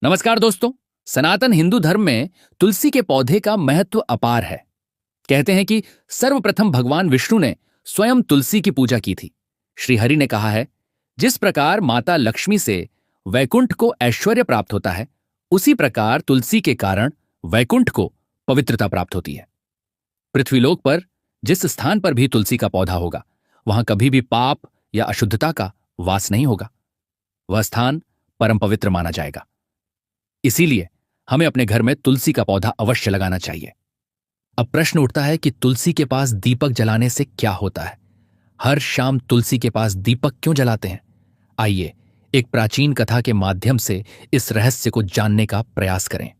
नमस्कार दोस्तों। सनातन हिंदू धर्म में तुलसी के पौधे का महत्व अपार है। कहते हैं कि सर्वप्रथम भगवान विष्णु ने स्वयं तुलसी की पूजा की थी। श्री हरि ने कहा है, जिस प्रकार माता लक्ष्मी से वैकुंठ को ऐश्वर्य प्राप्त होता है, उसी प्रकार तुलसी के कारण वैकुंठ को पवित्रता प्राप्त होती है। पृथ्वीलोक पर जिस स्थान पर भी तुलसी का पौधा होगा, वहां कभी भी पाप या अशुद्धता का वास नहीं होगा। वह स्थान परम पवित्र माना जाएगा। इसीलिए हमें अपने घर में तुलसी का पौधा अवश्य लगाना चाहिए। अब प्रश्न उठता है कि तुलसी के पास दीपक जलाने से क्या होता है? हर शाम तुलसी के पास दीपक क्यों जलाते हैं? आइए एक प्राचीन कथा के माध्यम से इस रहस्य को जानने का प्रयास करें।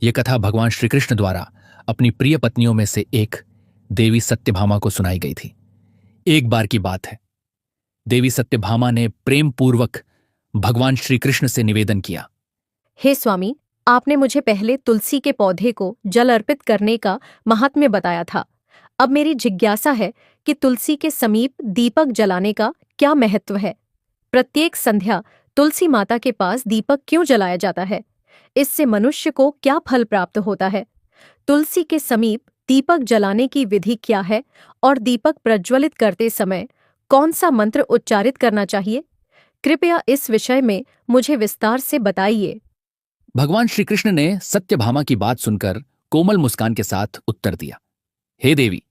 यह कथा भगवान श्री कृष्ण द्वारा अपनी प्रिय पत्नियों में से एक देवी सत्यभामा को सुनाई गई थी। एक बार की बात है, देवी सत्यभामा ने प्रेम पूर्वक भगवान श्री कृष्ण से निवेदन किया, हे स्वामी, आपने मुझे पहले तुलसी के पौधे को जल अर्पित करने का महात्म्य बताया था। अब मेरी जिज्ञासा है कि तुलसी के समीप दीपक जलाने का क्या महत्व है? प्रत्येक संध्या तुलसी माता के पास दीपक क्यों जलाया जाता है? इससे मनुष्य को क्या फल प्राप्त होता है? तुलसी के समीप दीपक जलाने की विधि क्या है और दीपक प्रज्वलित करते समय कौन सा मंत्र उच्चारित करना चाहिए? कृपया इस विषय में मुझे विस्तार से बताइए। भगवान श्री कृष्ण ने सत्यभामा की बात सुनकर कोमल मुस्कान के साथ उत्तर दिया, हे देवी,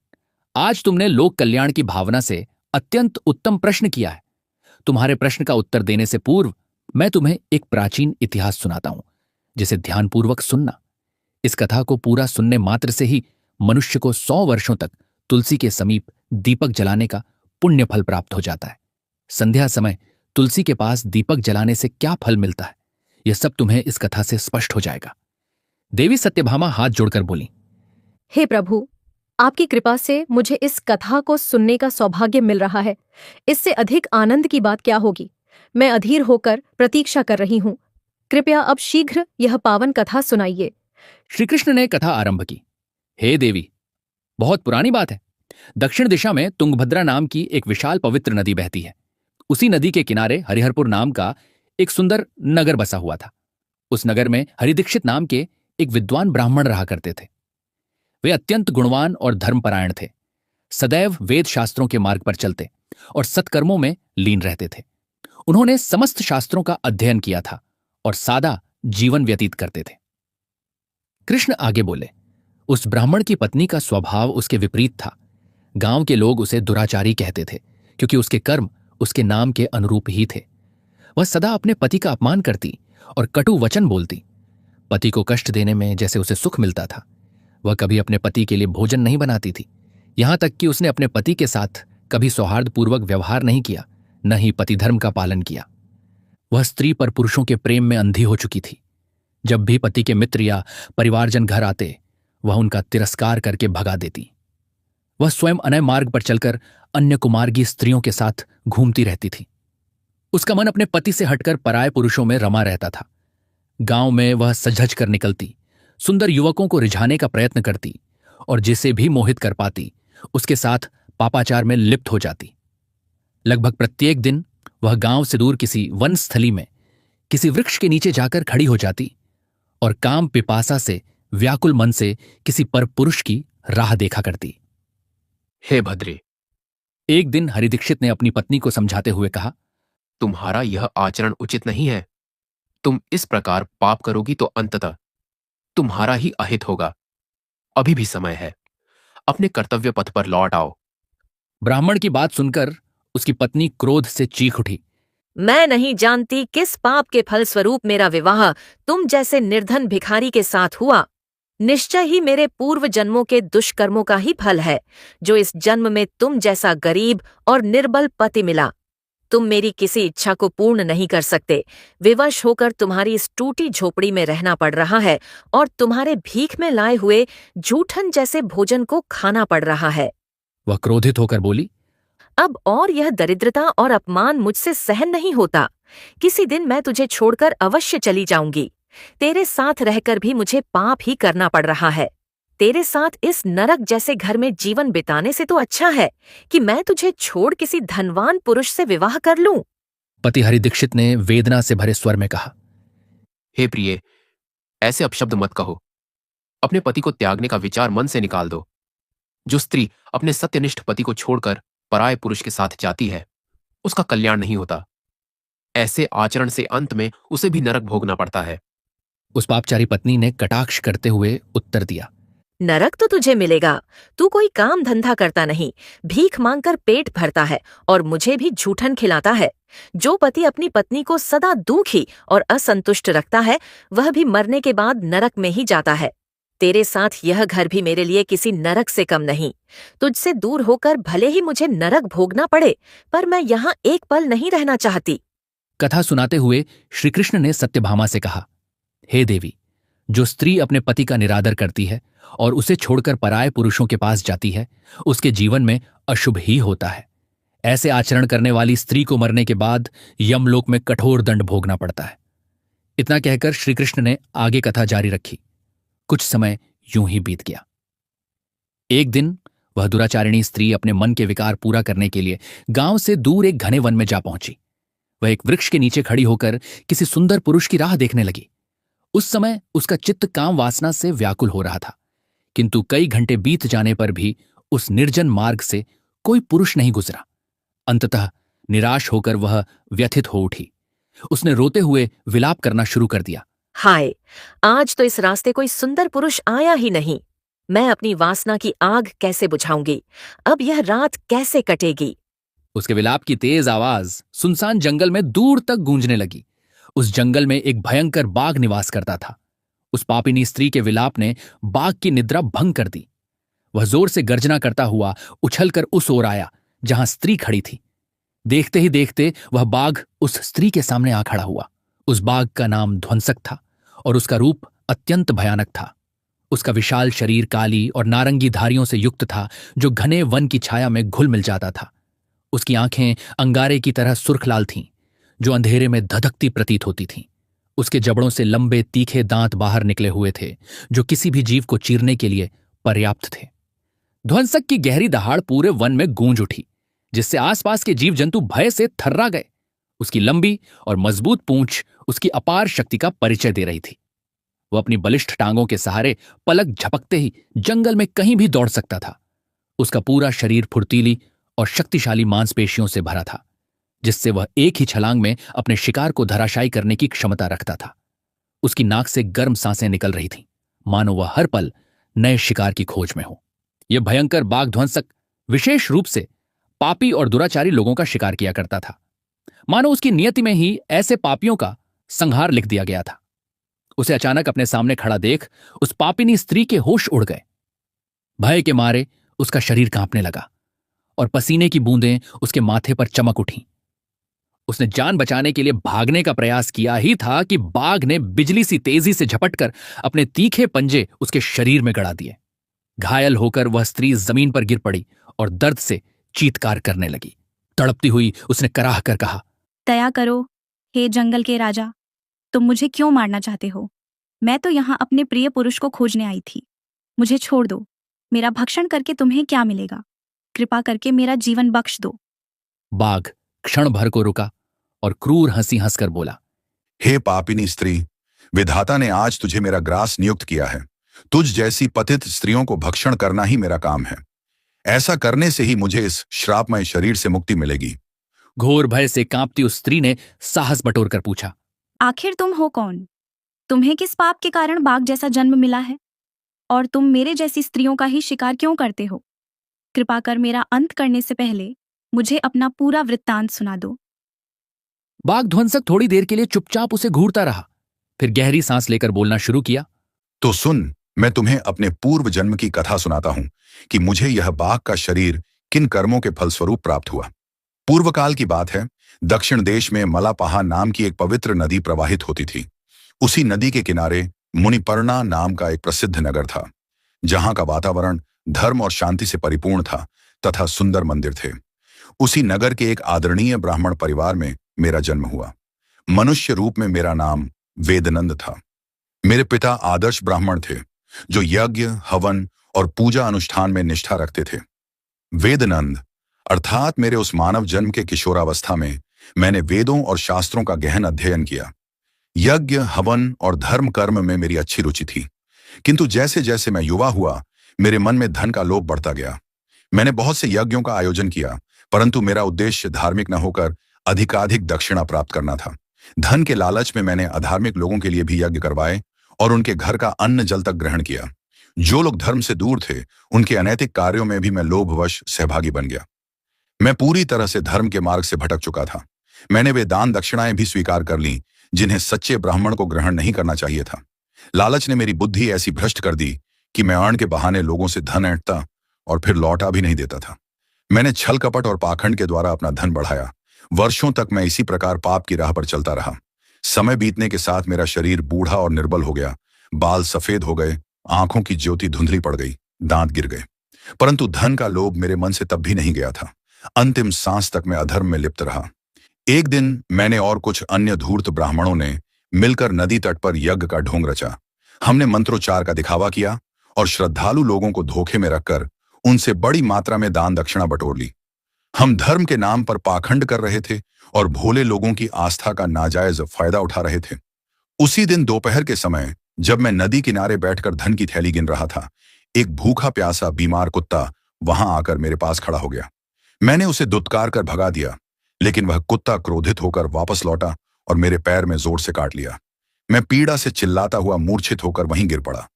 आज तुमने लोक कल्याण की भावना से अत्यंत उत्तम प्रश्न किया है। तुम्हारे प्रश्न का उत्तर देने से पूर्व मैं तुम्हें एक प्राचीन इतिहास सुनाता हूं, जिसे ध्यानपूर्वक सुनना। इस कथा को पूरा सुनने मात्र से ही मनुष्य को 100 वर्षों तक तुलसी के समीप दीपक जलाने का पुण्य फल प्राप्त हो जाता है। संध्या समय तुलसी के पास दीपक जलाने से क्या फल मिलता है, यह सब तुम्हें इस कथा से स्पष्ट हो जाएगा। देवी सत्यभामा हाथ जोड़कर बोली, हे प्रभु, आपकी कृपा से मुझे इस कथा को सुनने का सौभाग्य मिल रहा है। इससे अधिक आनंद की बात क्या होगी? मैं अधीर होकर प्रतीक्षा कर रही हूँ। कृपया अब शीघ्र यह पावन कथा सुनाइए। श्री कृष्ण ने कथा आरंभ की, हे देवी, बहुत पुरानी बात है। दक्षिण दिशा में तुंगभद्रा नाम की एक विशाल पवित्र नदी बहती है। उसी नदी के किनारे हरिहरपुर नाम का एक सुंदर नगर बसा हुआ था। उस नगर में हरिदीक्षित नाम के एक विद्वान ब्राह्मण रहा करते थे। वे अत्यंत गुणवान और धर्मपरायण थे। सदैव वेद शास्त्रों के मार्ग पर चलते और सत्कर्मों में लीन रहते थे। उन्होंने समस्त शास्त्रों का अध्ययन किया था और सादा जीवन व्यतीत करते थे। कृष्ण आगे बोले, उस ब्राह्मण की पत्नी का स्वभाव उसके विपरीत था। गांव के लोग उसे दुराचारी कहते थे, क्योंकि उसके कर्म उसके नाम के अनुरूप ही थे। वह सदा अपने पति का अपमान करती और कटु वचन बोलती। पति को कष्ट देने में जैसे उसे सुख मिलता था। वह कभी अपने पति के लिए भोजन नहीं बनाती थी। यहां तक कि उसने अपने पति के साथ कभी सौहार्दपूर्वक व्यवहार नहीं किया, न ही पति धर्म का पालन किया। वह स्त्री पर पुरुषों के प्रेम में अंधी हो चुकी थी। जब भी पति के मित्र या परिवारजन घर आते, वह उनका तिरस्कार करके भगा देती। वह स्वयं अनय मार्ग पर चलकर अन्य कुमार्गी स्त्रियों के साथ घूमती रहती थी। उसका मन अपने पति से हटकर पराये पुरुषों में रमा रहता था। गांव में वह सजधज कर निकलती, सुंदर युवकों को रिझाने का प्रयत्न करती और जिसे भी मोहित कर पाती, उसके साथ पापाचार में लिप्त हो जाती। लगभग प्रत्येक दिन वह गांव से दूर किसी वन स्थली में किसी वृक्ष के नीचे जाकर खड़ी हो जाती और काम पिपासा से व्याकुल मन से किसी परपुरुष की राह देखा करती। हे भद्रे, एक दिन हरिदीक्षित ने अपनी पत्नी को समझाते हुए कहा, तुम्हारा यह आचरण उचित नहीं है। तुम इस प्रकार पाप करोगी तो अंततः तुम्हारा ही अहित होगा। अभी भी समय है, अपने कर्तव्य पथ पर लौट आओ। ब्राह्मण की बात सुनकर उसकी पत्नी क्रोध से चीख उठी, मैं नहीं जानती किस पाप के फलस्वरूप मेरा विवाह तुम जैसे निर्धन भिखारी के साथ हुआ। निश्चय ही मेरे पूर्व जन्मों के दुष्कर्मों का ही फल है, जो इस जन्म में तुम जैसा गरीब और निर्बल पति मिला। तुम मेरी किसी इच्छा को पूर्ण नहीं कर सकते। विवश होकर तुम्हारी इस टूटी झोपड़ी में रहना पड़ रहा है और तुम्हारे भीख में लाए हुए जूठन जैसे भोजन को खाना पड़ रहा है। वह क्रोधित होकर बोली, अब और यह दरिद्रता और अपमान मुझसे सहन नहीं होता। किसी दिन मैं तुझे छोड़कर अवश्य चली जाऊंगी। तेरे साथ रहकर भी मुझे पाप ही करना पड़ रहा है। तेरे साथ इस नरक जैसे घर में जीवन बिताने से तो अच्छा है कि मैं तुझे छोड़ किसी धनवान पुरुष से विवाह कर लूं। पति हरिदीक्षित ने वेदना से भरे स्वर में कहा, हे प्रिय, ऐसे अपशब्द मत कहो। अपने पति को त्यागने का विचार मन से निकाल दो। जो स्त्री अपने सत्यनिष्ठ पति को छोड़कर पराये पुरुष के साथ जाती है, उसका कल्याण नहीं होता। ऐसे आचरण से अंत में उसे भी नरक भोगना पड़ता है। उस पापचारी पत्नी ने कटाक्ष करते हुए उत्तर दिया। नरक तो तुझे मिलेगा। तू कोई काम धंधा करता नहीं, भीख मांगकर पेट भरता है और मुझे भी झूठन खिलाता है। जो पति अपनी पत्नी को सदा दुखी और असंतुष्ट रखता है, वह भी मरने के बाद नरक में ही जाता है। तेरे साथ यह घर भी मेरे लिए किसी नरक से कम नहीं। तुझसे दूर होकर भले ही मुझे नरक भोगना पड़े, पर मैं यहाँ एक पल नहीं रहना चाहती। कथा सुनाते हुए श्रीकृष्ण ने सत्यभामा से कहा, हे देवी, जो स्त्री अपने पति का निरादर करती है और उसे छोड़कर पराये पुरुषों के पास जाती है, उसके जीवन में अशुभ ही होता है। ऐसे आचरण करने वाली स्त्री को मरने के बाद यमलोक में कठोर दंड भोगना पड़ता है। इतना कहकर श्रीकृष्ण ने आगे कथा जारी रखी। कुछ समय यूं ही बीत गया। एक दिन वह दुराचारिणी स्त्री अपने मन के विकार पूरा करने के लिए गांव से दूर एक घने वन में जा पहुंची। वह एक वृक्ष के नीचे खड़ी होकर किसी सुंदर पुरुष की राह देखने लगी। उस समय उसका चित्त काम वासना से व्याकुल हो रहा था, किंतु कई घंटे बीत जाने पर भी उस निर्जन मार्ग से कोई पुरुष नहीं गुजरा। अंततः निराश होकर वह व्यथित हो उठी। उसने रोते हुए विलाप करना शुरू कर दिया। हाय, आज तो इस रास्ते कोई सुंदर पुरुष आया ही नहीं। मैं अपनी वासना की आग कैसे बुझाऊंगी? अब यह रात कैसे कटेगी? उसके विलाप की तेज आवाज सुनसान जंगल में दूर तक गूंजने लगी। उस जंगल में एक भयंकर बाघ निवास करता था। उस पापिनी स्त्री के विलाप ने बाघ की निद्रा भंग कर दी। वह जोर से गर्जना करता हुआ उछलकर उस ओर आया जहां स्त्री खड़ी थी। देखते ही देखते वह बाघ उस स्त्री के सामने आ खड़ा हुआ। उस बाघ का नाम ध्वंसक था और उसका रूप अत्यंत भयानक था। उसका विशाल शरीर काली और नारंगी धारियों से युक्त था, जो घने वन की छाया में घुल मिल जाता था। उसकी आंखें अंगारे की तरह सुर्ख लाल थीं, जो अंधेरे में धधकती प्रतीत होती थीं। उसके जबड़ों से लंबे तीखे दांत बाहर निकले हुए थे, जो किसी भी जीव को चीरने के लिए पर्याप्त थे। ध्वंसक की गहरी दहाड़ पूरे वन में गूंज उठी, जिससे आसपास के जीव जंतु भय से थर्रा गए। उसकी लंबी और मजबूत पूंछ उसकी अपार शक्ति का परिचय दे रही थी। वह अपनी बलिष्ठ टांगों के सहारे पलक झपकते ही जंगल में कहीं भी दौड़ सकता था। उसका पूरा शरीर फुर्तीली और शक्तिशाली मांसपेशियों से भरा था, जिससे वह एक ही छलांग में अपने शिकार को धराशायी करने की क्षमता रखता था। उसकी नाक से गर्म सांसें निकल रही थीं, मानो वह हर पल नए शिकार की खोज में हो। यह भयंकर बाघ ध्वंसक विशेष रूप से पापी और दुराचारी लोगों का शिकार किया करता था। मानो उसकी नियति में ही ऐसे पापियों का संहार लिख दिया गया था। उसे अचानक अपने सामने खड़ा देख उस पापिनी स्त्री के होश उड़ गए। भय के मारे उसका शरीर कांपने लगा और पसीने की बूंदें उसके माथे पर चमक उठीं। उसने जान बचाने के लिए भागने का प्रयास किया ही था कि बाघ ने बिजली सी तेजी से झपटकर अपने तीखे पंजे उसके शरीर में गड़ा दिए। घायल होकर वह स्त्री जमीन पर गिर पड़ी और दर्द से चीत्कार करने लगी। तड़पती हुई उसने कराह कर कहा, दया करो, हे जंगल के राजा, तुम मुझे क्यों मारना चाहते हो? मैं तो यहाँ अपने प्रिय पुरुष को खोजने आई थी। मुझे छोड़ दो। मेरा भक्षण करके तुम्हें क्या मिलेगा? कृपा करके मेरा जीवन बख्श दो। बाघ क्षण भर को रुका और क्रूर हंसी हंसकर बोला, हे पापिनी स्त्री, विधाता ने आज तुझे मेरा ग्रास नियुक्त किया है। तुझ जैसी पतित स्त्रियों को भक्षण करना ही मेरा काम है। ऐसा करने से ही मुझे इस श्रापमय शरीर से मुक्ति मिलेगी। घोर भय से कांपती उस स्त्री ने साहस बटोरकर पूछा, आखिर तुम हो कौन? तुम्हें किस पाप के कारण बाघ जैसा जन्म मिला है? और तुम मेरे जैसी स्त्रियों का ही शिकार क्यों करते हो? कृपा कर मेरा अंत करने से पहले मुझे अपना पूरा वृत्तांत सुना दो। बाघ ध्वंसक थोड़ी देर के लिए चुपचाप उसे घूरता रहा, फिर गहरी सांस लेकर बोलना शुरू किया। तो सुन, मैं तुम्हें अपने पूर्व जन्म की कथा सुनाता हूं कि मुझे यह बाघ का शरीर किन कर्मों के फलस्वरूप प्राप्त हुआ। पूर्व काल की बात है। दक्षिण देश में मलापहा नाम की एक पवित्र नदी प्रवाहित होती थी। उसी नदी के किनारे मुनिपर्णा नाम का एक प्रसिद्ध नगर था, जहां का वातावरण धर्म और शांति से परिपूर्ण था तथा सुंदर मंदिर थे। उसी नगर के एक आदरणीय ब्राह्मण परिवार में मेरा जन्म हुआ। मनुष्य रूप में मेरा नाम वेदनंद था। मेरे पिता आदर्श ब्राह्मण थे, जो यज्ञ, हवन और पूजा अनुष्ठान में निष्ठा रखते थे। वेदनंद अर्थात मेरे उस मानव जन्म के किशोरावस्था में मैंने वेदों और शास्त्रों का गहन अध्ययन किया। यज्ञ, हवन और धर्म कर्म में मेरी अच्छी रुचि थी, किंतु जैसे जैसे मैं युवा हुआ, मेरे मन में धन का लोभ बढ़ता गया। मैंने बहुत से यज्ञों का आयोजन किया, परंतु मेरा उद्देश्य धार्मिक न होकर अधिकाधिक दक्षिणा प्राप्त करना था। धन के लालच में मैंने अधार्मिक लोगों के लिए भी यज्ञ करवाए और उनके घर का अन्न जल तक ग्रहण किया। जो लोग धर्म से दूर थे, उनके अनैतिक कार्यों में भी मैं लोभवश सहभागी बन गया। मैं पूरी तरह से धर्म के मार्ग से भटक चुका था। मैंने वे दान दक्षिणाएं भी स्वीकार कर लीं जिन्हें सच्चे ब्राह्मण को ग्रहण नहीं करना चाहिए था। लालच ने मेरी बुद्धि ऐसी भ्रष्ट कर दी कि मैं अर्ण के बहाने लोगों से धन ऐंठता और फिर लौटा भी नहीं देता था। मैंने छल कपट और पाखंड के द्वारा अपना धन बढ़ाया। वर्षों तक मैं इसी प्रकार पाप की राह पर चलता रहा। समय बीतने के साथ मेरा शरीर बूढ़ा और निर्बल हो गया, बाल सफेद हो गए, आंखों की ज्योति धुंधली पड़ गई, दांत गिर गए। परंतु धन का लोभ मेरे मन से तब भी नहीं गया था। अंतिम सांस तक मैं अधर्म में लिप्त रहा। एक दिन मैंने और कुछ अन्य धूर्त ब्राह्मणों ने मिलकर नदी तट पर यज्ञ का ढोंग रचा। हमने मंत्रोच्चार का दिखावा किया और श्रद्धालु लोगों को धोखे में रखकर उनसे बड़ी मात्रा में दान दक्षिणा बटोर ली। हम धर्म के नाम पर पाखंड कर रहे थे और भोले लोगों की आस्था का नाजायज फायदा उठा रहे थे। उसी दिन दोपहर के समय जब मैं नदी किनारे बैठकर धन की थैली गिन रहा था, एक भूखा प्यासा बीमार कुत्ता वहां आकर मेरे पास खड़ा हो गया। मैंने उसे दुत्कार कर भगा दिया, लेकिन वह कुत्ता क्रोधित होकर वापस लौटा और मेरे पैर में जोर से काट लिया। मैं पीड़ा से चिल्लाता हुआ मूर्छित होकर वहीं गिर पड़ा।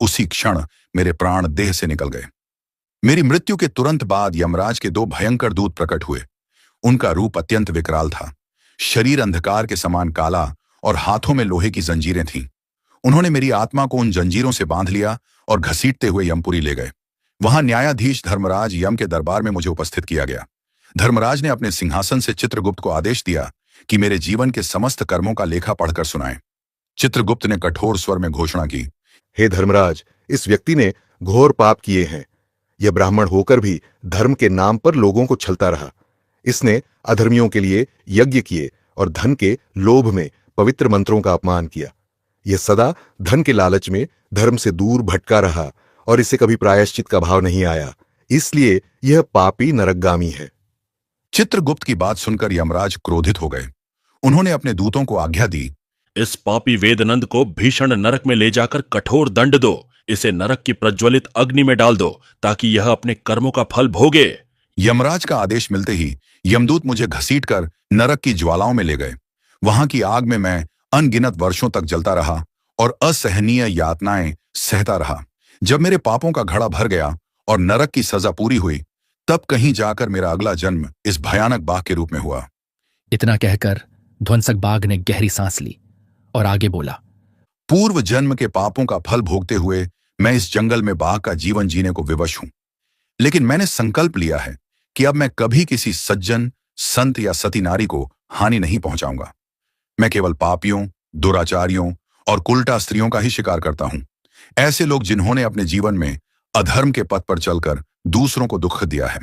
उसी क्षण मेरे प्राण देह से निकल गए। मेरी मृत्यु के तुरंत बाद यमराज के 2 भयंकर दूत प्रकट हुए। उनका रूप अत्यंत विकराल था। शरीर अंधकार के समान काला और हाथों में लोहे की जंजीरें थीं। उन्होंने मेरी आत्मा को उन जंजीरों से बांध लिया और घसीटते हुए यमपुरी ले गए। वहां न्यायाधीश धर्मराज यम के दरबार में मुझे उपस्थित किया गया। धर्मराज ने अपने सिंहासन से चित्रगुप्त को आदेश दिया कि मेरे जीवन के समस्त कर्मों का लेखा पढ़कर सुनाएं। चित्रगुप्त ने कठोर स्वर में घोषणा की, हे धर्मराज, इस व्यक्ति ने घोर पाप किए हैं। यह ब्राह्मण होकर भी धर्म के नाम पर लोगों को छलता रहा। इसने अधर्मियों के लिए यज्ञ किए और धन के लोभ में पवित्र मंत्रों का अपमान किया। यह सदा धन के लालच में धर्म से दूर भटका रहा और इसे कभी प्रायश्चित का भाव नहीं आया, इसलिए यह पापी नरकगामी है। चित्रगुप्त की बात सुनकर यमराज क्रोधित हो गए। उन्होंने अपने दूतों को आज्ञा दी, इस पापी वेदनंद को भीषण नरक में ले जाकर कठोर दंड दो। इसे नरक की प्रज्वलित अग्नि में डाल दो ताकि यह अपने कर्मों का फल भोगे। यमराज का आदेश मिलते ही यमदूत मुझे घसीटकर नरक की ज्वालाओं में ले गए। वहां की आग में मैं अनगिनत वर्षों तक जलता रहा और असहनीय यातनाएं सहता रहा। जब मेरे पापों का घड़ा भर गया और नरक की सजा पूरी हुई, तब कहीं जाकर मेरा अगला जन्म इस भयानक बाघ के रूप में हुआ। इतना कहकर ध्वंसक बाघ ने गहरी सांस ली और आगे बोला, पूर्व जन्म के पापों का फल भोगते हुए मैं इस जंगल में बाघ का जीवन जीने को विवश हूं। लेकिन मैंने संकल्प लिया है कि अब मैं कभी किसी सज्जन, संत या सती नारी को हानि नहीं पहुंचाऊंगा। मैं केवल पापियों, दुराचारियों और कुलटा स्त्रियों का ही शिकार करता हूं। ऐसे लोग जिन्होंने अपने जीवन में अधर्म के पथ पर चलकर दूसरों को दुख दिया है।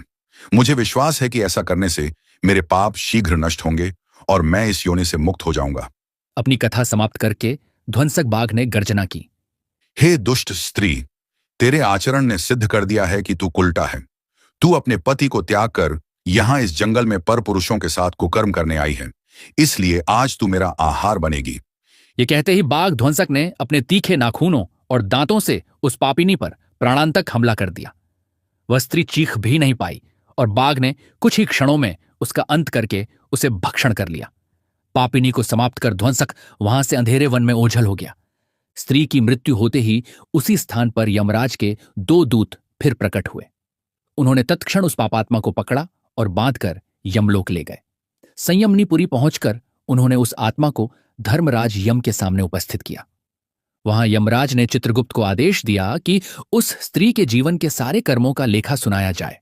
मुझे विश्वास है कि ऐसा करने से मेरे पाप शीघ्र नष्ट होंगे और मैं इस योनि से मुक्त हो जाऊंगा। अपनी कथा समाप्त करके ध्वंसक बाघ ने गर्जना की, हे दुष्ट स्त्री, तेरे आचरण ने सिद्ध कर दिया है कि तू कुलटा है। तू अपने पति को त्याग कर यहां इस जंगल में पर पुरुषों के साथ कुकर्म करने आई है, इसलिए आज तू मेरा आहार बनेगी। ये कहते ही बाघ ध्वंसक ने अपने तीखे नाखूनों और दांतों से उस पापिनी पर प्राणांतक हमला कर दिया। वह स्त्री चीख भी नहीं पाई और बाघ ने कुछ ही क्षणों में उसका अंत करके उसे भक्षण कर लिया। पापिनी को समाप्त कर ध्वंसक वहां से अंधेरे वन में ओझल हो गया। स्त्री की मृत्यु होते ही उसी स्थान पर यमराज के 2 दूत फिर प्रकट हुए। उन्होंने तत्क्षण उस पापात्मा को पकड़ा और बांधकर यमलोक ले गए। संयमनीपुरी पहुंचकर उन्होंने उस आत्मा को धर्मराज यम के सामने उपस्थित किया। वहां यमराज ने चित्रगुप्त को आदेश दिया कि उस स्त्री के जीवन के सारे कर्मों का लेखा सुनाया जाए।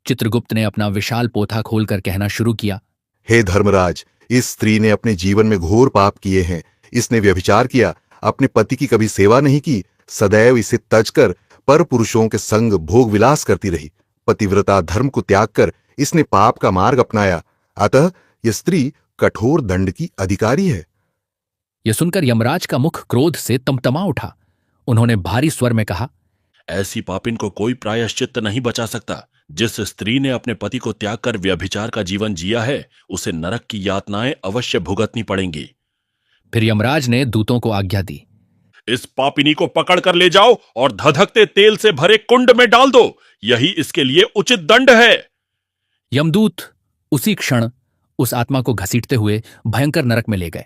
चित्रगुप्त ने अपना विशाल पोथा खोलकर कहना शुरू किया, हे धर्मराज, इस स्त्री ने अपने जीवन में घोर पाप किए हैं। इसने व्यभिचार किया, अपने पति की कभी सेवा नहीं की, सदैव इसे तजकर पर पुरुषों के संग भोग विलास करती रही। पतिव्रता धर्म को त्याग कर इसने पाप का मार्ग अपनाया, अतः यह स्त्री कठोर दंड की अधिकारी है। यह सुनकर यमराज का मुख क्रोध से तमतमा उठा। उन्होंने भारी स्वर में कहा, ऐसी पापिन को कोई प्रायश्चित नहीं बचा सकता। जिस स्त्री ने अपने पति को त्याग कर व्यभिचार का जीवन जिया है, उसे नरक की यातनाएं अवश्य भुगतनी पड़ेंगी। फिर यमराज ने दूतों को आज्ञा दी, इस पापिनी को पकड़ कर ले जाओ और धधकते तेल से भरे कुंड में डाल दो। यही इसके लिए उचित दंड है। यमदूत उसी क्षण उस आत्मा को घसीटते हुए भयंकर नरक में ले गए।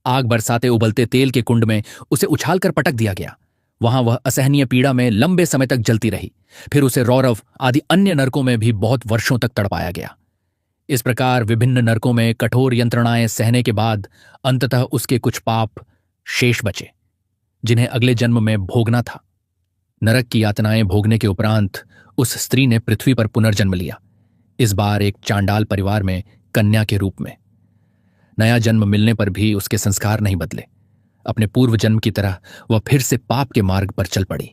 आग बरसाते उबलते तेल के कुंड में उसे उछालकर पटक दिया गया। वहां वह असहनीय पीड़ा में लंबे समय तक जलती रही। फिर उसे रौरव आदि अन्य नरकों में भी बहुत वर्षों तक तड़पाया गया। इस प्रकार विभिन्न नरकों में कठोर यंत्रणाएं सहने के बाद अंततः उसके कुछ पाप शेष बचे, जिन्हें अगले जन्म में भोगना था। नरक की यातनाएं भोगने के उपरांत उस स्त्री ने पृथ्वी पर पुनर्जन्म लिया, इस बार एक चांडाल परिवार में कन्या के रूप में। नया जन्म मिलने पर भी उसके संस्कार नहीं बदले। अपने पूर्व जन्म की तरह वह फिर से पाप के मार्ग पर चल पड़ी।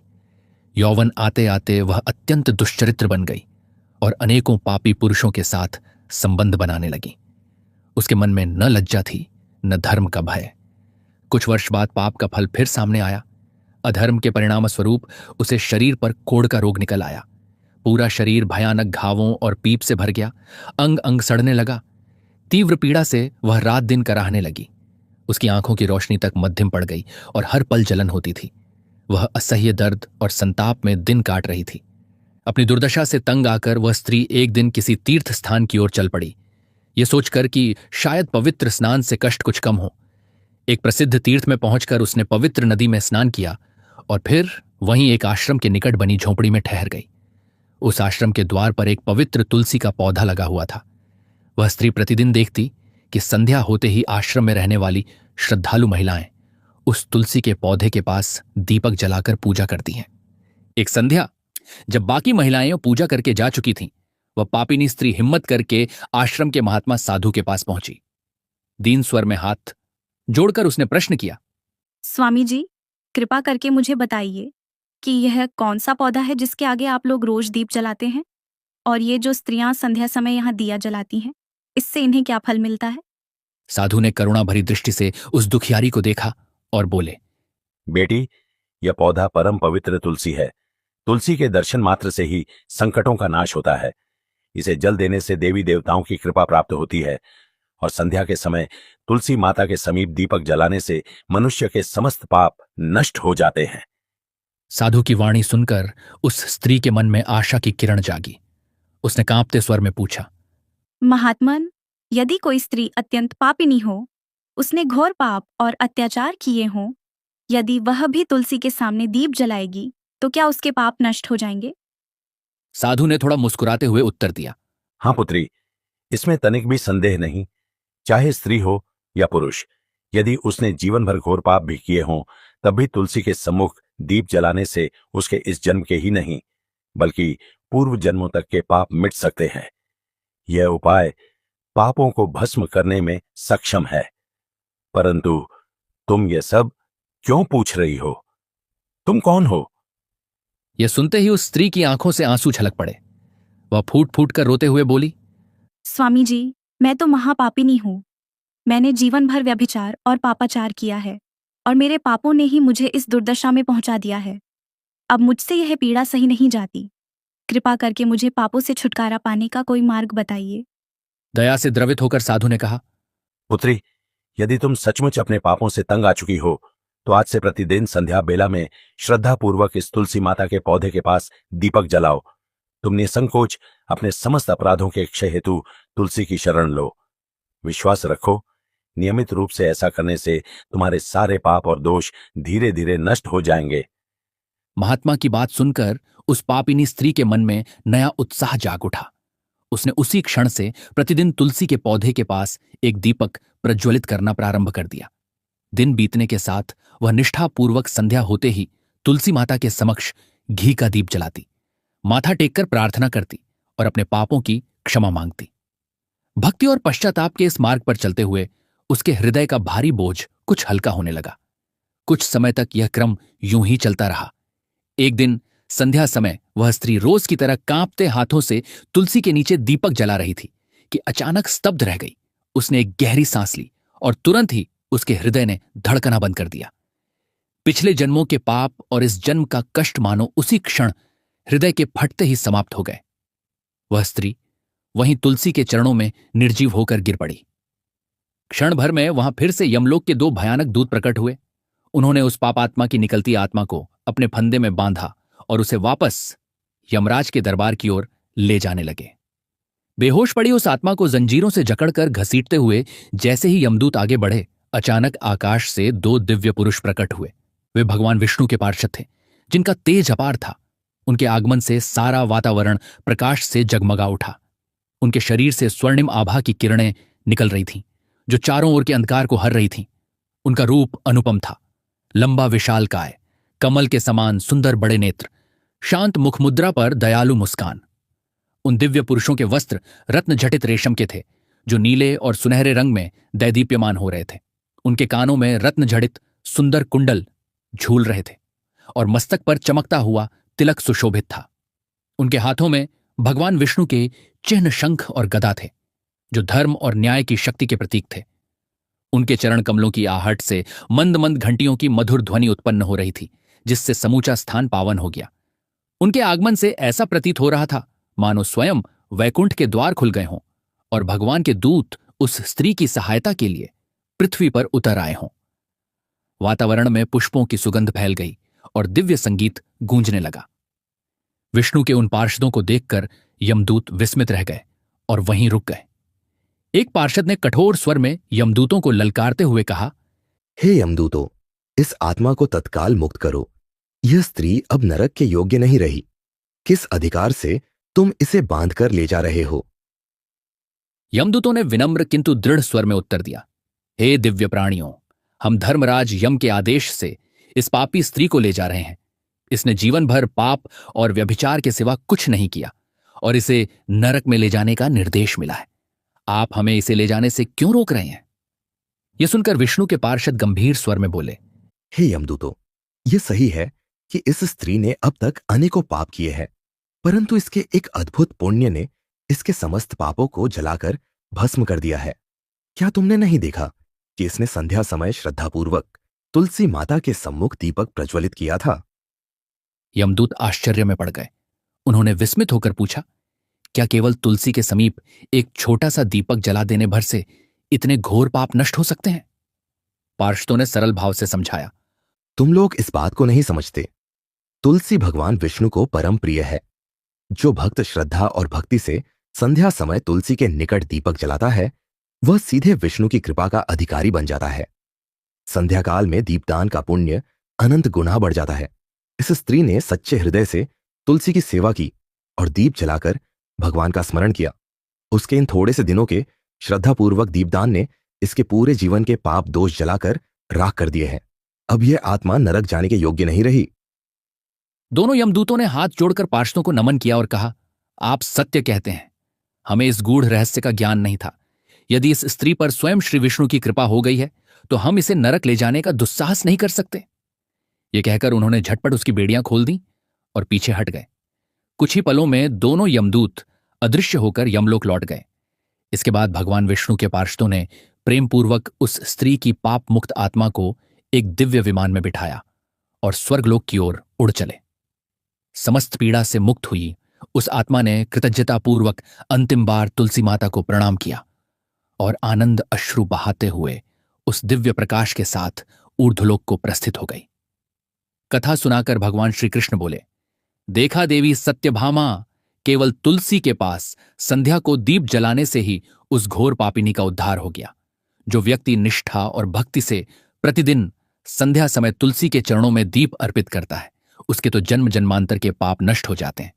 यौवन आते आते वह अत्यंत दुष्चरित्र बन गई और अनेकों पापी पुरुषों के साथ संबंध बनाने लगी। उसके मन में न लज्जा थी न धर्म का भय। कुछ वर्ष बाद पाप का फल फिर सामने आया। अधर्म के परिणाम स्वरूप उसे शरीर पर कोढ़ का रोग निकल आया। पूरा शरीर भयानक घावों और पीप से भर गया। अंग अंग सड़ने लगा। तीव्र पीड़ा से वह रात दिन कराहने लगी। उसकी आंखों की रोशनी तक मध्यम पड़ गई और हर पल जलन होती थी। वह असह्य दर्द और संताप में दिन काट रही थी। अपनी दुर्दशा से तंग आकर वह स्त्री एक दिन किसी तीर्थ स्थान की ओर चल पड़ी, ये सोचकर कि शायद पवित्र स्नान से कष्ट कुछ कम हो। एक प्रसिद्ध तीर्थ में पहुंचकर उसने पवित्र नदी में स्नान किया और फिर वहीं एक आश्रम के निकट बनी झोंपड़ी में ठहर गई। उस आश्रम के द्वार पर एक पवित्र तुलसी का पौधा लगा हुआ था। वह स्त्री प्रतिदिन देखती कि संध्या होते ही आश्रम में रहने वाली श्रद्धालु महिलाएं उस तुलसी के पौधे के पास दीपक जलाकर पूजा करती हैं। एक संध्या जब बाकी महिलाएं पूजा करके जा चुकी थीं, वह पापिनी स्त्री हिम्मत करके आश्रम के महात्मा साधु के पास पहुंची। दीन स्वर में हाथ जोड़कर उसने प्रश्न किया, स्वामी जी, कृपा करके मुझे बताइए कि यह कौन सा पौधा है जिसके आगे आप लोग रोज दीप जलाते हैं, और ये जो स्त्रियां संध्या समय यहाँ दिया जलाती हैं, इससे इन्हें क्या फल मिलता है? साधु ने करुणा भरी दृष्टि से उस दुखियारी को देखा और बोले, बेटी, यह पौधा परम पवित्र तुलसी है। तुलसी के दर्शन मात्र से ही संकटों का नाश होता है। इसे जल देने से देवी देवताओं की कृपा प्राप्त होती है और संध्या के समय तुलसी माता के समीप दीपक जलाने से मनुष्य के समस्त पाप नष्ट हो जाते हैं। साधु की वाणी सुनकर उस स्त्री के मन में आशा की किरण जागी। उसने कांपते स्वर में पूछा, महात्मन, यदि कोई स्त्री अत्यंत पापिनी हो, उसने घोर पाप और अत्याचार किए हों, यदि वह भी तुलसी के सामने दीप जलाएगी तो क्या उसके पाप नष्ट हो जाएंगे? साधु ने थोड़ा मुस्कुराते हुए उत्तर दिया, हाँ पुत्री, इसमें तनिक भी संदेह नहीं। चाहे स्त्री हो या पुरुष, यदि उसने जीवन भर घोर पाप भी किए हों, तब भी तुलसी के सम्मुख दीप जलाने से उसके इस जन्म के ही नहीं बल्कि पूर्व जन्मों तक के पाप मिट सकते हैं। यह उपाय पापों को भस्म करने में सक्षम है। परंतु तुम यह सब क्यों पूछ रही हो? तुम कौन हो? यह सुनते ही उस स्त्री की आंखों से आंसू छलक पड़े। वह फूट फूट कर रोते हुए बोली, स्वामी जी, मैं तो महापापिनी हूँ। मैंने जीवन भर व्यभिचार और पापाचार किया है और मेरे पापों ने ही मुझे इस दुर्दशा में पहुंचा दिया है। अब मुझसे यह पीड़ा सही नहीं जाती। कृपा करके मुझे पापों से छुटकारा पाने का कोई मार्ग बताइए। दया से द्रवित होकर साधु ने कहा, पुत्री, यदि तुम सचमुच अपने पापों से तंग आ चुकी हो तो आज से प्रतिदिन संध्या बेला में श्रद्धापूर्वक इस तुलसी माता के पौधे के पास दीपक जलाओ। तुम निसंकोच अपने समस्त अपराधों के क्षय हेतु तुलसी की शरण लो। विश्वास रखो, नियमित रूप से ऐसा करने से तुम्हारे सारे पाप और दोष धीरे धीरे नष्ट हो जाएंगे। महात्मा की बात सुनकर उस पापिनी स्त्री के मन में नया उत्साह जाग उठा। उसने उसी क्षण से प्रतिदिन तुलसी के पौधे के पास एक दीपक प्रज्वलित करना प्रारंभ कर दिया। दिन बीतने के साथ वह निष्ठापूर्वक संध्या होते ही तुलसी माता के समक्ष घी का दीप जलाती, माथा टेककर प्रार्थना करती और अपने पापों की क्षमा मांगती। भक्ति और पश्चाताप के इस मार्ग पर चलते हुए उसके हृदय का भारी बोझ कुछ हल्का होने लगा। कुछ समय तक यह क्रम यूं ही चलता रहा। एक दिन संध्या समय वह स्त्री रोज की तरह कांपते हाथों से तुलसी के नीचे दीपक जला रही थी कि अचानक स्तब्ध रह गई। उसने एक गहरी सांस ली और तुरंत ही उसके हृदय ने धड़कना बंद कर दिया। पिछले जन्मों के पाप और इस जन्म का कष्ट मानो उसी क्षण हृदय के फटते ही समाप्त हो गए। वह स्त्री वहीं तुलसी के चरणों में निर्जीव होकर गिर पड़ी। क्षण भर में वहां फिर से यमलोक के दो भयानक दूत प्रकट हुए। उन्होंने उस पापात्मा की निकलती आत्मा को अपने फंदे में बांधा और उसे वापस यमराज के दरबार की ओर ले जाने लगे। बेहोश पड़ी उस आत्मा को जंजीरों से जकड़कर घसीटते हुए जैसे ही यमदूत आगे बढ़े, अचानक आकाश से दो दिव्य पुरुष प्रकट हुए। वे भगवान विष्णु के पार्षद थे, जिनका तेज अपार था। उनके आगमन से सारा वातावरण प्रकाश से जगमगा उठा। उनके शरीर से स्वर्णिम आभा की किरणें निकल रही थीं, जो चारों ओर के अंधकार को हर रही थीं। उनका रूप अनुपम था। लंबा विशालकाय, कमल के समान सुंदर बड़े नेत्र, शांत मुखमुद्रा पर दयालु मुस्कान। उन दिव्य पुरुषों के वस्त्र रत्न जटित रेशम के थे, जो नीले और सुनहरे रंग में दैदीप्यमान हो रहे थे। उनके कानों में रत्न जड़ित सुंदर कुंडल झूल रहे थे और मस्तक पर चमकता हुआ तिलक सुशोभित था। उनके हाथों में भगवान विष्णु के चिन्ह शंख और गदा थे, जो धर्म और न्याय की शक्ति के प्रतीक थे। उनके चरण कमलों की आहट से मंद मंद घंटियों की मधुर ध्वनि उत्पन्न हो रही थी, जिससे समूचा स्थान पावन हो गया। उनके आगमन से ऐसा प्रतीत हो रहा था मानो स्वयं वैकुंठ के द्वार खुल गए हों और भगवान के दूत उस स्त्री की सहायता के लिए पृथ्वी पर उतर आए हों। वातावरण में पुष्पों की सुगंध फैल गई और दिव्य संगीत गूंजने लगा। विष्णु के उन पार्षदों को देखकर यमदूत विस्मित रह गए और वहीं रुक गए। एक पार्षद ने कठोर स्वर में यमदूतों को ललकारते हुए कहा, हे यमदूतों, इस आत्मा को तत्काल मुक्त करो। यह स्त्री अब नरक के योग्य नहीं रही। किस अधिकार से तुम इसे बांधकर ले जा रहे हो? यमदूतों ने विनम्र किंतु दृढ़ स्वर में उत्तर दिया, हे दिव्य प्राणियों, हम धर्मराज यम के आदेश से इस पापी स्त्री को ले जा रहे हैं। इसने जीवन भर पाप और व्यभिचार के सिवा कुछ नहीं किया और इसे नरक में ले जाने का निर्देश मिला है। आप हमें इसे ले जाने से क्यों रोक रहे हैं? यह सुनकर विष्णु के पार्षद गंभीर स्वर में बोले, हे यमदूतों, यह सही है कि इस स्त्री ने अब तक अनेकों पाप किए हैं, परंतु इसके एक अद्भुत पुण्य ने इसके समस्त पापों को जलाकर भस्म कर दिया है। क्या तुमने नहीं देखा कि इसने संध्या समय श्रद्धापूर्वक तुलसी माता के सम्मुख दीपक प्रज्वलित किया था? यमदूत आश्चर्य में पड़ गए। उन्होंने विस्मित होकर पूछा, क्या केवल तुलसी के समीप एक छोटा सा दीपक जला देने भर से इतने घोर पाप नष्ट हो सकते हैं? पार्षदों ने सरल भाव से समझाया, तुम लोग इस बात को नहीं समझते। तुलसी भगवान विष्णु को परम प्रिय है। जो भक्त श्रद्धा और भक्ति से संध्या समय तुलसी के निकट दीपक जलाता है, वह सीधे विष्णु की कृपा का अधिकारी बन जाता है। संध्या काल में दीपदान का पुण्य अनंत गुना बढ़ जाता है। इस स्त्री ने सच्चे हृदय से तुलसी की सेवा की और दीप जलाकर भगवान का स्मरण किया। उसके इन थोड़े से दिनों के श्रद्धापूर्वक दीपदान ने इसके पूरे जीवन के पाप दोष जलाकर राख कर दिए हैं। अब यह आत्मा नरक जाने के योग्य नहीं रही। दोनों यमदूतों ने हाथ जोड़कर पार्षदों को नमन किया और कहा, आप सत्य कहते हैं। हमें इस गूढ़ रहस्य का ज्ञान नहीं था। यदि इस स्त्री पर स्वयं श्री विष्णु की कृपा हो गई है तो हम इसे नरक ले जाने का दुस्साहस नहीं कर सकते। ये कहकर उन्होंने झटपट उसकी बेड़ियां खोल दी और पीछे हट गए। कुछ ही पलों में दोनों यमदूत अदृश्य होकर यमलोक लौट गए। इसके बाद भगवान विष्णु के पार्षदों ने प्रेमपूर्वक उस स्त्री की पाप मुक्त आत्मा को एक दिव्य विमान में बिठाया और स्वर्गलोक की ओर उड़ चले। समस्त पीड़ा से मुक्त हुई उस आत्मा ने कृतज्ञतापूर्वक अंतिम बार तुलसी माता को प्रणाम किया और आनंद अश्रु बहाते हुए उस दिव्य प्रकाश के साथ ऊर्ध्वलोक को प्रस्थित हो गई। कथा सुनाकर भगवान श्री कृष्ण बोले, देखा देवी सत्यभामा, केवल तुलसी के पास संध्या को दीप जलाने से ही उस घोर पापिनी का उद्धार हो गया। जो व्यक्ति निष्ठा और भक्ति से प्रतिदिन संध्या समय तुलसी के चरणों में दीप अर्पित करता है, उसके तो जन्म जन्मांतर के पाप नष्ट हो जाते हैं।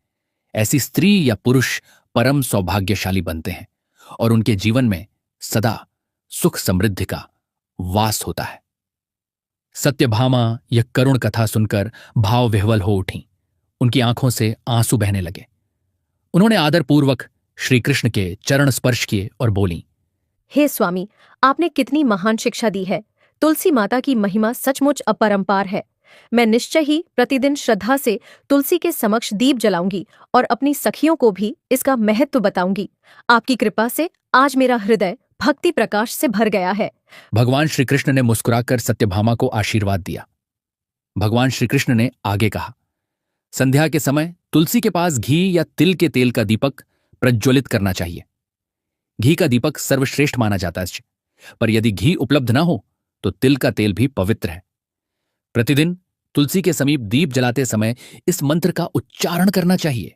ऐसी स्त्री या पुरुष परम सौभाग्यशाली बनते हैं और उनके जीवन में सदा सुख समृद्धि का वास होता है। सत्यभामा यह करुण कथा सुनकर भाव विह्वल हो उठी। उनकी आंखों से आंसू बहने लगे। उन्होंने आदरपूर्वक श्री कृष्ण के चरण स्पर्श किए और बोली, हे स्वामी, आपने कितनी महान शिक्षा दी है। तुलसी माता की महिमा सचमुच अपरंपार है। मैं निश्चय ही प्रतिदिन श्रद्धा से तुलसी के समक्ष दीप जलाऊंगी और अपनी सखियों को भी इसका महत्व बताऊंगी। आपकी कृपा से आज मेरा हृदय भक्ति प्रकाश से भर गया है। भगवान श्री कृष्ण ने मुस्कुराकर सत्यभामा को आशीर्वाद दिया। भगवान श्री कृष्ण ने आगे कहा, संध्या के समय तुलसी के पास घी या तिल के तेल का दीपक प्रज्वलित करना चाहिए। घी का दीपक सर्वश्रेष्ठ माना जाता है, पर यदि घी उपलब्ध ना हो तो तिल का तेल भी पवित्र है। प्रतिदिन तुलसी के समीप दीप जलाते समय इस मंत्र का उच्चारण करना चाहिए।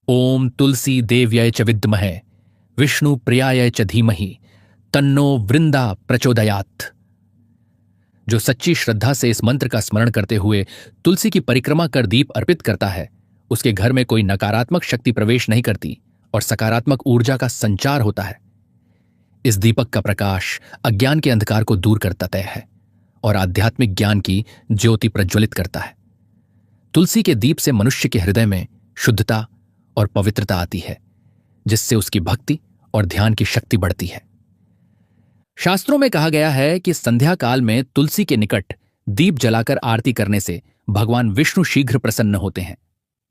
ओम तुलसी देव्यै च विद्महे विष्णु प्रियाय च धीमहि तन्नो वृंदा प्रचोदयात्। जो सच्ची श्रद्धा से इस मंत्र का स्मरण करते हुए तुलसी की परिक्रमा कर दीप अर्पित करता है, उसके घर में कोई नकारात्मक शक्ति प्रवेश नहीं करती और सकारात्मक ऊर्जा का संचार होता है। इस दीपक का प्रकाश अज्ञान के अंधकार को दूर करता है और आध्यात्मिक ज्ञान की ज्योति प्रज्वलित करता है। तुलसी के दीप से मनुष्य के हृदय में शुद्धता और पवित्रता आती है, जिससे उसकी भक्ति और ध्यान की शक्ति बढ़ती है। शास्त्रों में कहा गया है कि संध्या काल में तुलसी के निकट दीप जलाकर आरती करने से भगवान विष्णु शीघ्र प्रसन्न होते हैं।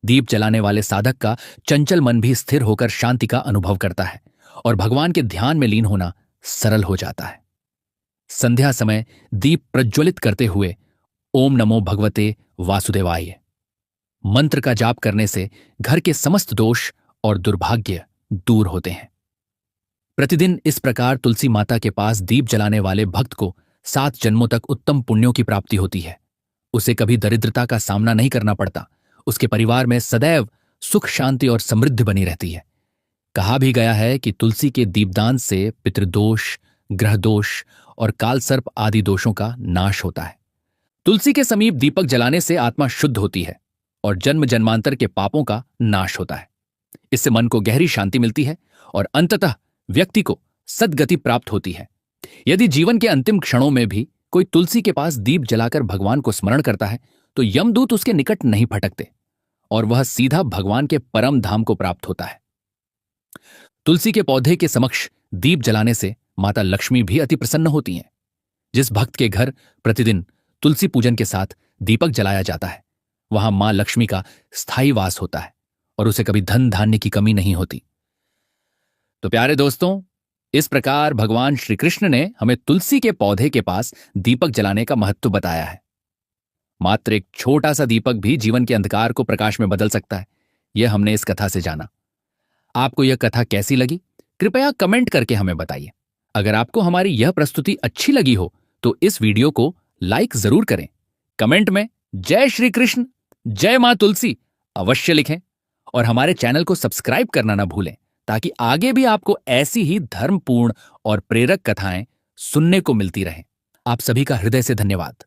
दीप जलाने वाले साधक का चंचल मन भी स्थिर होकर शांति का अनुभव करता है और भगवान के ध्यान में लीन होना सरल हो जाता है। संध्या समय दीप प्रज्वलित करते हुए ओम नमो भगवते वासुदेवाय मंत्र का जाप करने से घर के समस्त दोष और दुर्भाग्य दूर होते हैं। प्रतिदिन इस प्रकार तुलसी माता के पास दीप जलाने वाले भक्त को 7 जन्मों तक उत्तम पुण्यों की प्राप्ति होती है। उसे कभी दरिद्रता का सामना नहीं करना पड़ता। उसके परिवार में सदैव सुख शांति और समृद्धि बनी रहती है। कहा भी गया है कि तुलसी के दीपदान से पितृदोष, ग्रह दोष और कालसर्प आदि दोषों का नाश होता है। तुलसी के समीप दीपक जलाने से आत्मा शुद्ध होती है और जन्म जन्मांतर के पापों का नाश होता है। इससे मन को गहरी शांति मिलती है और अंततः व्यक्ति को सद्गति प्राप्त होती है। यदि जीवन के अंतिम क्षणों में भी कोई तुलसी के पास दीप जलाकर भगवान को स्मरण करता है तो यमदूत उसके निकट नहीं फटकते और वह सीधा भगवान के परम धाम को प्राप्त होता है। तुलसी के पौधे के समक्ष दीप जलाने से माता लक्ष्मी भी अति प्रसन्न होती हैं। जिस भक्त के घर प्रतिदिन तुलसी पूजन के साथ दीपक जलाया जाता है, वहां मां लक्ष्मी का स्थायी वास होता है और उसे कभी धन धान्य की कमी नहीं होती। तो प्यारे दोस्तों, इस प्रकार भगवान श्री कृष्ण ने हमें तुलसी के पौधे के पास दीपक जलाने का महत्व बताया है। मात्र एक छोटा सा दीपक भी जीवन के अंधकार को प्रकाश में बदल सकता है, यह हमने इस कथा से जाना। आपको यह कथा कैसी लगी, कृपया कमेंट करके हमें बताइए। अगर आपको हमारी यह प्रस्तुति अच्छी लगी हो तो इस वीडियो को लाइक जरूर करें। कमेंट में जय श्री कृष्ण, जय मां तुलसी अवश्य लिखें और हमारे चैनल को सब्सक्राइब करना ना भूलें, ताकि आगे भी आपको ऐसी ही धर्मपूर्ण और प्रेरक कथाएं सुनने को मिलती रहें। आप सभी का हृदय से धन्यवाद।